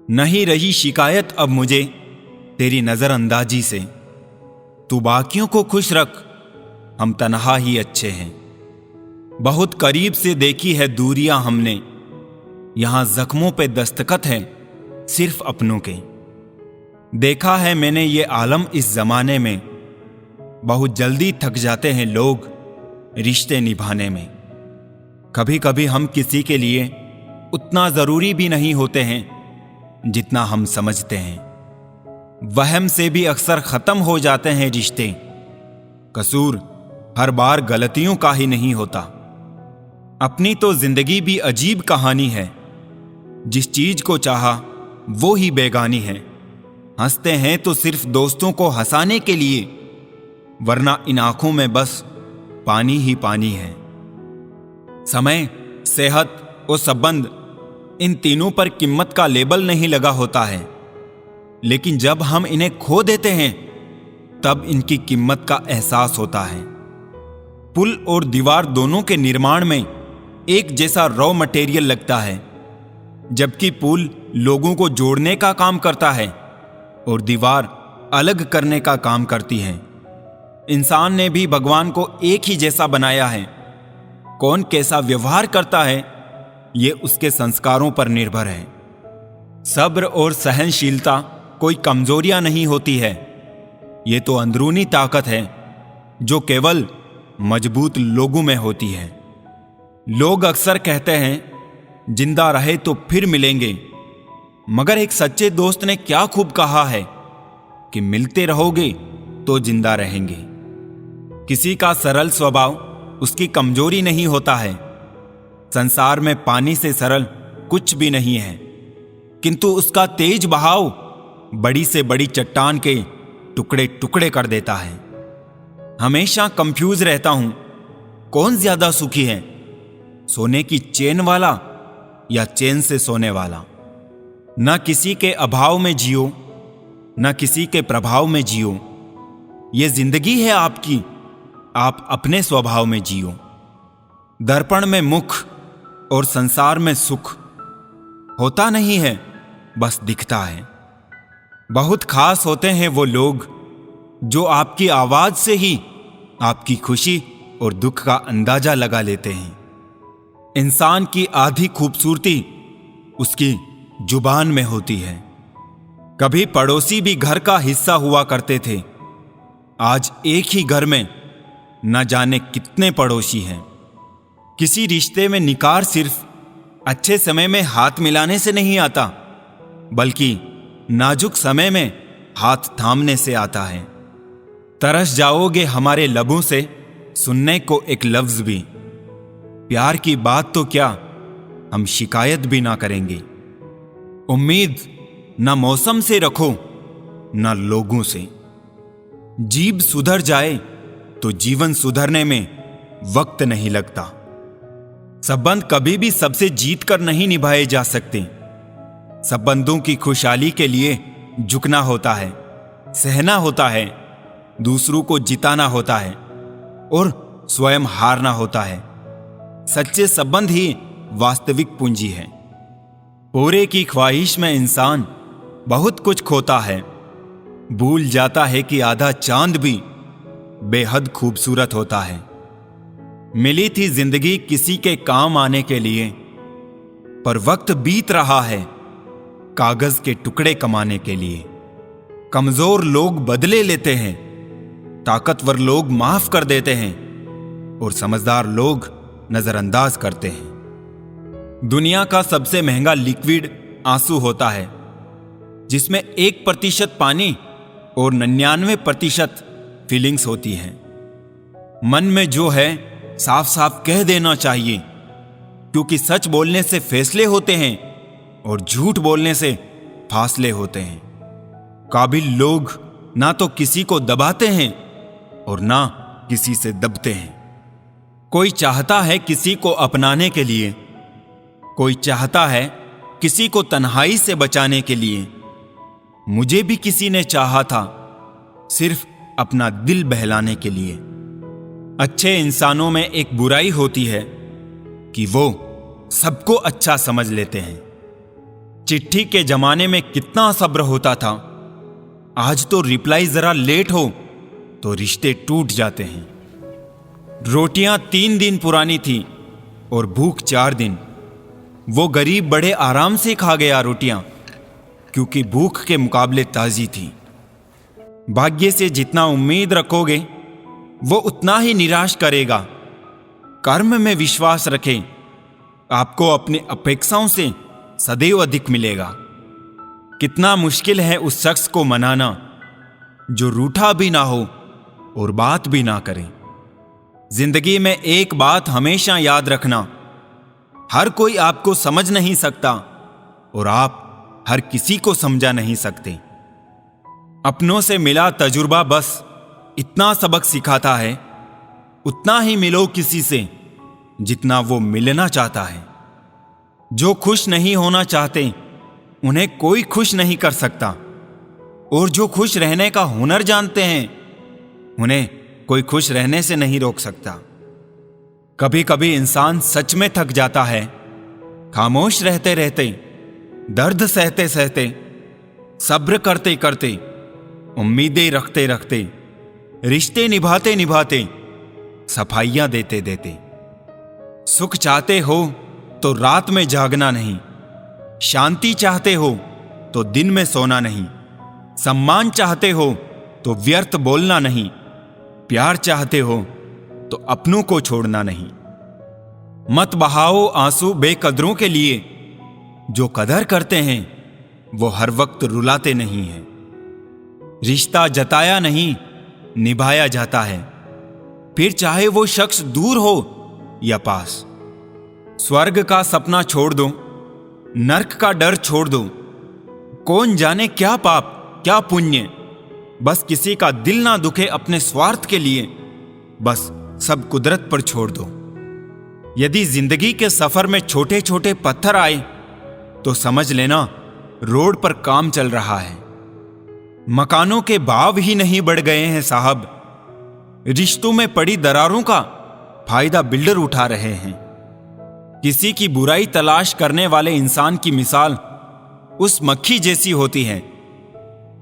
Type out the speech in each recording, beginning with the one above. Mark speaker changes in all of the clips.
Speaker 1: नहीं रही शिकायत अब मुझे तेरी नजरअंदाजी से। तू बाकियों को खुश रख, हम तन्हा ही अच्छे हैं। बहुत करीब से देखी है दूरियां हमने, यहां जख्मों पे दस्तखत है सिर्फ अपनों के। देखा है मैंने ये आलम इस जमाने में, बहुत जल्दी थक जाते हैं लोग रिश्ते निभाने में। कभी कभी हम किसी के लिए उतना जरूरी भी नहीं होते हैं जितना हम समझते हैं। वहम से भी अक्सर खत्म हो जाते हैं रिश्ते। कसूर हर बार गलतियों का ही नहीं होता। अपनी तो जिंदगी भी अजीब कहानी है, जिस चीज को चाहा वो ही बेगानी है। हंसते हैं तो सिर्फ दोस्तों को हंसाने के लिए, वरना इन आंखों में बस पानी ही पानी है। समय, सेहत और संबंध, इन तीनों पर कीमत का लेबल नहीं लगा होता है, लेकिन जब हम इन्हें खो देते हैं तब इनकी कीमत का एहसास होता है। पुल और दीवार दोनों के निर्माण में एक जैसा रॉ मटेरियल लगता है, जबकि पुल लोगों को जोड़ने का काम करता है और दीवार अलग करने का काम करती है। इंसान ने भी भगवान को एक ही जैसा बनाया है। कौन कैसा व्यवहार करता है ये उसके संस्कारों पर निर्भर है। सब्र और सहनशीलता कोई कमजोरियां नहीं होती है, ये तो अंदरूनी ताकत है जो केवल मजबूत लोगों में होती है। लोग अक्सर कहते हैं जिंदा रहे तो फिर मिलेंगे, मगर एक सच्चे दोस्त ने क्या खूब कहा है कि मिलते रहोगे तो जिंदा रहेंगे। किसी का सरल स्वभाव उसकी कमजोरी नहीं होता है। संसार में पानी से सरल कुछ भी नहीं है, किंतु उसका तेज बहाव बड़ी से बड़ी चट्टान के टुकड़े टुकड़े कर देता है। हमेशा कंफ्यूज रहता हूं, कौन ज्यादा सुखी है, सोने की चेन वाला या चेन से सोने वाला। ना किसी के अभाव में जियो, ना किसी के प्रभाव में जियो। ये जिंदगी है आपकी, आप अपने स्वभाव में जियो। दर्पण में मुख और संसार में सुख होता नहीं है, बस दिखता है। बहुत खास होते हैं वो लोग जो आपकी आवाज से ही आपकी खुशी और दुख का अंदाजा लगा लेते हैं। इंसान की आधी खूबसूरती उसकी जुबान में होती है। कभी पड़ोसी भी घर का हिस्सा हुआ करते थे, आज एक ही घर में न जाने कितने पड़ोसी हैं। किसी रिश्ते में निकार सिर्फ अच्छे समय में हाथ मिलाने से नहीं आता, बल्कि नाजुक समय में हाथ थामने से आता है। तरस जाओगे हमारे लबों से सुनने को एक लफ्ज भी। प्यार की बात तो क्या, हम शिकायत भी ना करेंगे। उम्मीद ना मौसम से रखो ना लोगों से। जीभ सुधर जाए तो जीवन सुधरने में वक्त नहीं लगता। संबंध कभी भी सबसे जीत कर नहीं निभाए जा सकते। संबंधों की खुशहाली के लिए झुकना होता है, सहना होता है, दूसरों को जिताना होता है और स्वयं हारना होता है। सच्चे संबंध ही वास्तविक पूंजी है। पूरे की ख्वाहिश में इंसान बहुत कुछ खोता है, भूल जाता है कि आधा चांद भी बेहद खूबसूरत होता है। मिली थी जिंदगी किसी के काम आने के लिए, पर वक्त बीत रहा है कागज के टुकड़े कमाने के लिए। कमजोर लोग बदले लेते हैं, ताकतवर लोग माफ कर देते हैं और समझदार लोग नजरअंदाज करते हैं। दुनिया का सबसे महंगा लिक्विड आंसू होता है, जिसमें 1% पानी और 99% फीलिंग्स होती हैं। मन में जो है साफ साफ कह देना चाहिए, क्योंकि सच बोलने से फैसले होते हैं और झूठ बोलने से फासले होते हैं। काबिल लोग ना तो किसी को दबाते हैं और ना किसी से दबते हैं। कोई चाहता है किसी को अपनाने के लिए, कोई चाहता है किसी को तन्हाई से बचाने के लिए। मुझे भी किसी ने चाहा था सिर्फ अपना दिल बहलाने के लिए। अच्छे इंसानों में एक बुराई होती है कि वो सबको अच्छा समझ लेते हैं। चिट्ठी के जमाने में कितना सब्र होता था, आज तो रिप्लाई जरा लेट हो तो रिश्ते टूट जाते हैं। रोटियां 3 दिन पुरानी थी और भूख 4 दिन। वो गरीब बड़े आराम से खा गया रोटियां, क्योंकि भूख के मुकाबले ताजी थी। भाग्य से जितना उम्मीद रखोगे वो उतना ही निराश करेगा। कर्म में विश्वास रखें, आपको अपनी अपेक्षाओं से सदैव अधिक मिलेगा। कितना मुश्किल है उस शख्स को मनाना जो रूठा भी ना हो और बात भी ना करे। जिंदगी में एक बात हमेशा याद रखना, हर कोई आपको समझ नहीं सकता और आप हर किसी को समझा नहीं सकते। अपनों से मिला तजुर्बा बस इतना सबक सिखाता है, उतना ही मिलो किसी से जितना वो मिलना चाहता है। जो खुश नहीं होना चाहते उन्हें कोई खुश नहीं कर सकता, और जो खुश रहने का हुनर जानते हैं उन्हें कोई खुश रहने से नहीं रोक सकता। कभी कभी इंसान सच में थक जाता है, खामोश रहते रहते, दर्द सहते सहते, सब्र करते करते, उम्मीदें रखते रखते, रिश्ते निभाते निभाते, सफाइयां देते देते। सुख चाहते हो तो रात में जागना नहीं, शांति चाहते हो तो दिन में सोना नहीं, सम्मान चाहते हो तो व्यर्थ बोलना नहीं, प्यार चाहते हो तो अपनों को छोड़ना नहीं। मत बहाओ आंसू बेकदरों के लिए, जो कदर करते हैं वो हर वक्त रुलाते नहीं हैं। रिश्ता जताया नहीं निभाया जाता है, फिर चाहे वो शख्स दूर हो या पास। स्वर्ग का सपना छोड़ दो, नरक का डर छोड़ दो। कौन जाने क्या पाप क्या पुण्य, बस किसी का दिल ना दुखे अपने स्वार्थ के लिए, बस सब कुदरत पर छोड़ दो। यदि जिंदगी के सफर में छोटे छोटे पत्थर आए तो समझ लेना रोड पर काम चल रहा है। मकानों के भाव ही नहीं बढ़ गए हैं साहब, रिश्तों में पड़ी दरारों का फायदा बिल्डर उठा रहे हैं। किसी की बुराई तलाश करने वाले इंसान की मिसाल उस मक्खी जैसी होती है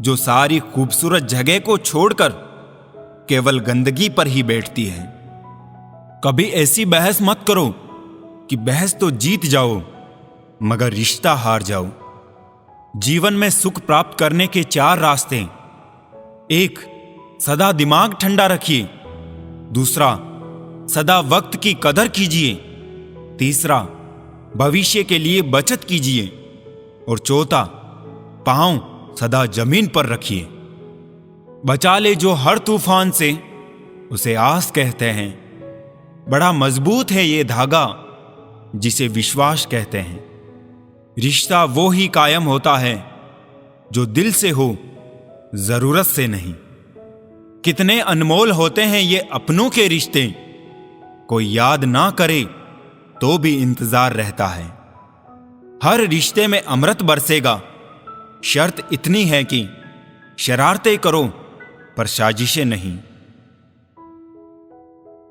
Speaker 1: जो सारी खूबसूरत जगह को छोड़कर केवल गंदगी पर ही बैठती है। कभी ऐसी बहस मत करो कि बहस तो जीत जाओ मगर रिश्ता हार जाओ। जीवन में सुख प्राप्त करने के 4 रास्ते। 1, सदा दिमाग ठंडा रखिए। दूसरा, सदा वक्त की कदर कीजिए। तीसरा, भविष्य के लिए बचत कीजिए। और चौथा, पांव सदा जमीन पर रखिए। बचा ले जो हर तूफान से, उसे आस कहते हैं। बड़ा मजबूत है ये धागा जिसे विश्वास कहते हैं। रिश्ता वो ही कायम होता है जो दिल से हो, जरूरत से नहीं। कितने अनमोल होते हैं ये अपनों के रिश्ते, कोई याद ना करे तो भी इंतजार रहता है। हर रिश्ते में अमृत बरसेगा, शर्त इतनी है कि शरारतें करो पर साजिशें नहीं।